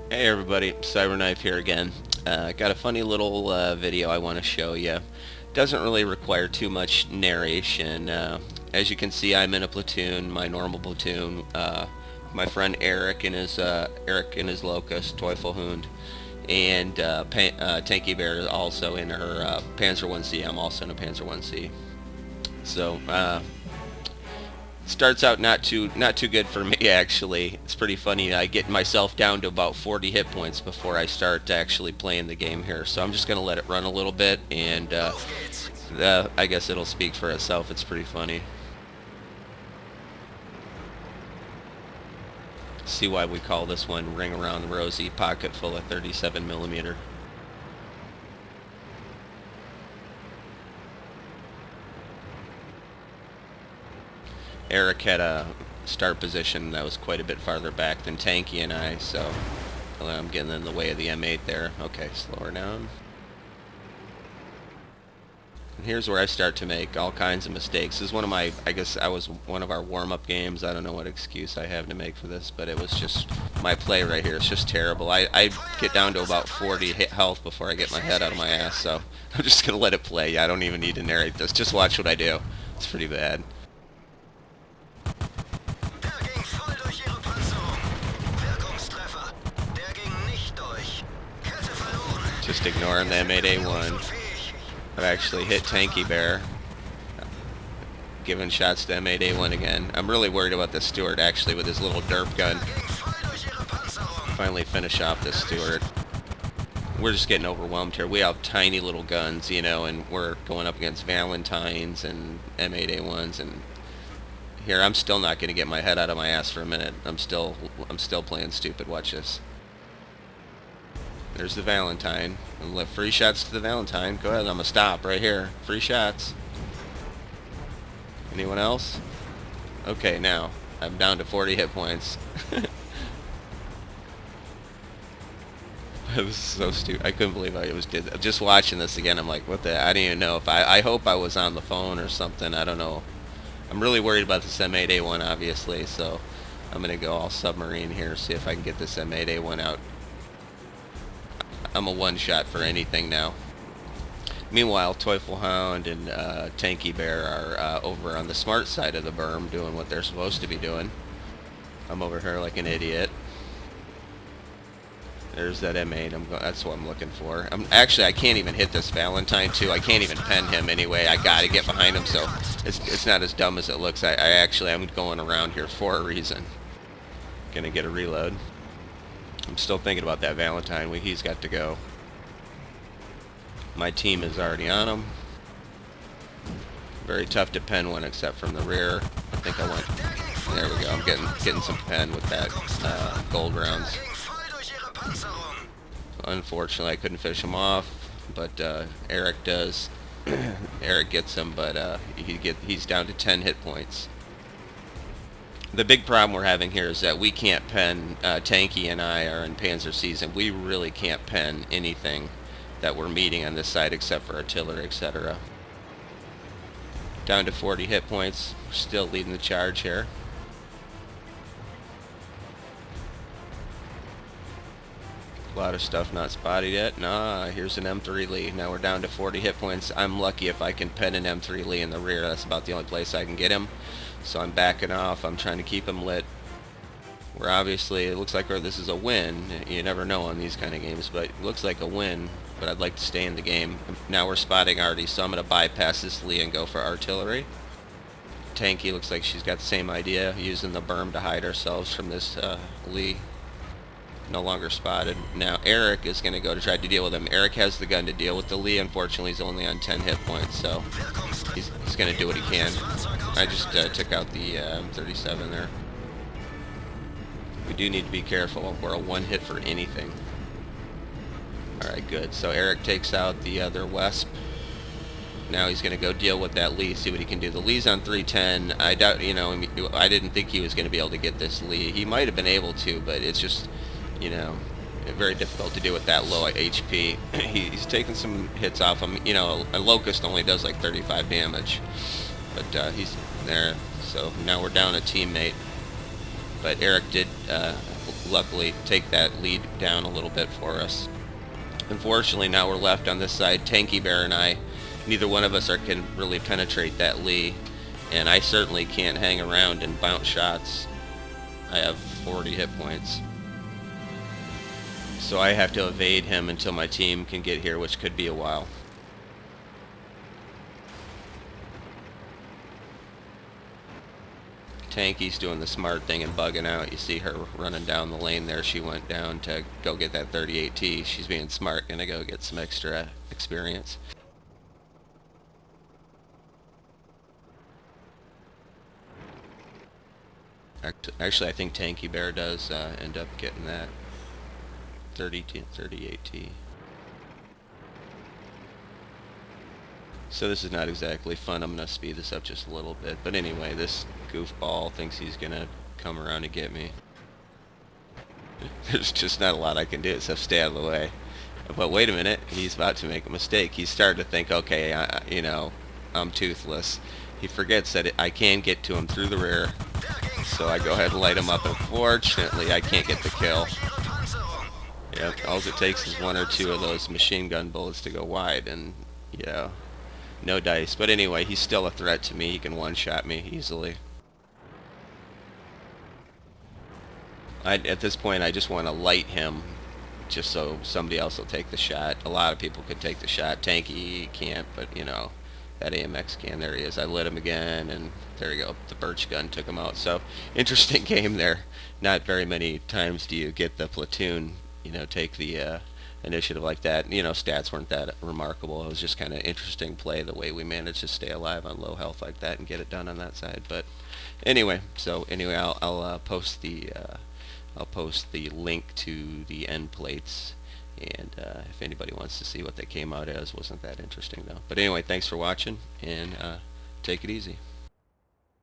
Hey everybody, CyberKnife here again. Got a funny little video I want to show you. Doesn't really require too much narration. As you can see, I'm in a platoon, my normal platoon. My friend Eric and his Locust, Teufelhund, and Tanky Bear is also in her Panzer 1C. I'm also in a Panzer 1C. So starts out not too good for me actually. It's pretty funny. I get myself down to about 40 hit points before I start actually playing the game here. So I'm just gonna let it run a little bit, and I guess it'll speak for itself. It's pretty funny. See why we call this one Ring Around Rosie, pocket full of 37mm. Eric had a start position that was quite a bit farther back than Tanky and I, so I'm getting in the way of the M8 there. Okay, slow her down. And here's where I start to make all kinds of mistakes. This is one of my, I guess I was one of our warm-up games. I don't know what excuse I have to make for this, but it was just my play right here. It's just terrible. I get down to about 40 hit health before I get my head out of my ass, so I'm just going to let it play. I don't even need to narrate this. Just watch what I do. It's pretty bad. Just ignoring the M8A1. I've actually hit Tanky Bear. Giving shots to M8A1 again. I'm really worried about the Stewart actually with his little derp gun. Finally finish off this Stewart. We're just getting overwhelmed here. We have tiny little guns, you know, and we're going up against Valentines and M8A1s, and here I'm still not going to get my head out of my ass for a minute. I'm still playing stupid. Watch this. There's the Valentine. And let free shots to the Valentine. Go ahead, I'm gonna stop right here. Free shots. Anyone else? Okay, now I'm down to 40 hit points. It was so stupid. I couldn't believe I did. Just watching this again, I'm like, what the? I didn't even know if I hope I was on the phone or something. I don't know. I'm really worried about this M8A1, obviously. So I'm gonna go all submarine here, see if I can get this M8A1 out. I'm a one-shot for anything now. Meanwhile, Teufelhound and Tanky Bear are over on the smart side of the berm doing what they're supposed to be doing. I'm over here like an idiot. There's that M8. That's what I'm looking for. Actually, I can't even hit this Valentine too. I can't even pen him anyway. I gotta get behind him, so it's not as dumb as it looks. I'm going around here for a reason. Gonna get a reload. I'm still thinking about that Valentine. He's got to go. My team is already on him. Very tough to pen one except from the rear. I think I went. There we go. I'm getting some pen with that gold rounds. Unfortunately, I couldn't finish him off, but Eric does. Eric gets him, but he's down to 10 hit points. The big problem we're having here is that we can't pen, Tanky and I are in Panzer season. We really can't pen anything that we're meeting on this side except for artillery, etc. Down to 40 hit points. We're still leading the charge here. A lot of stuff not spotted yet. Nah, here's an M3 Lee. Now we're down to 40 hit points. I'm lucky if I can pen an M3 Lee in the rear. That's about the only place I can get him. So I'm backing off. I'm trying to keep him lit. We're obviously, it looks like this is a win. You never know on these kind of games, but it looks like a win. But I'd like to stay in the game. Now we're spotting already, so I'm going to bypass this Lee and go for artillery. Tanky looks like she's got the same idea, using the berm to hide ourselves from this Lee. No longer spotted. Now Eric is going to go to try to deal with him. Eric has the gun to deal with the Lee. Unfortunately, he's only on 10 hit points, so he's going to do what he can. I just took out the M37 there. We do need to be careful. We're a one hit for anything. Alright, good. So Eric takes out the other Wesp. Now he's going to go deal with that Lee, see what he can do. The Lee's on 310. I doubt, you know, I didn't think he was going to be able to get this Lee. He might have been able to, but it's just, you know, very difficult to do with that low HP. He's taking some hits off him. You know, a Locust only does like 35 damage, but he's there. So now we're down a teammate. But Eric did luckily take that lead down a little bit for us. Unfortunately, now we're left on this side, Tanky Bear and I. Neither one of us can really penetrate that Lee, and I certainly can't hang around and bounce shots. I have 40 hit points. So I have to evade him until my team can get here, which could be a while. Tanky's doing the smart thing and bugging out. You see her running down the lane there. She went down to go get that 38T. She's being smart, gonna go get some extra experience. Actually, I think Tanky Bear does end up getting that 38T. So this is not exactly fun. I'm going to speed this up just a little bit. But anyway, this goofball thinks he's going to come around and get me. There's just not a lot I can do except stay out of the way. But wait a minute, he's about to make a mistake. He's starting to think, okay, I'm toothless. He forgets that I can get to him through the rear. So I go ahead and light him up. Unfortunately, I can't get the kill. Yep, all it takes is one or two of those machine gun bullets to go wide, and yeah, no dice. But anyway, he's still a threat to me. He can one-shot me easily. At this point, I just want to light him just so somebody else will take the shot. A lot of people could take the shot. Tanky can't, but you know, that AMX can. There he is. I lit him again, and there you go. The birch gun took him out. So, interesting game there. Not very many times do you get the platoon, take the initiative like that. Stats weren't that remarkable. It was just kind of interesting play the way we managed to stay alive on low health like that and get it done on that side. But anyway, I'll post the link to the end plates, and if anybody wants to see what they came out as, wasn't that interesting though. But anyway, thanks for watching, and take it easy.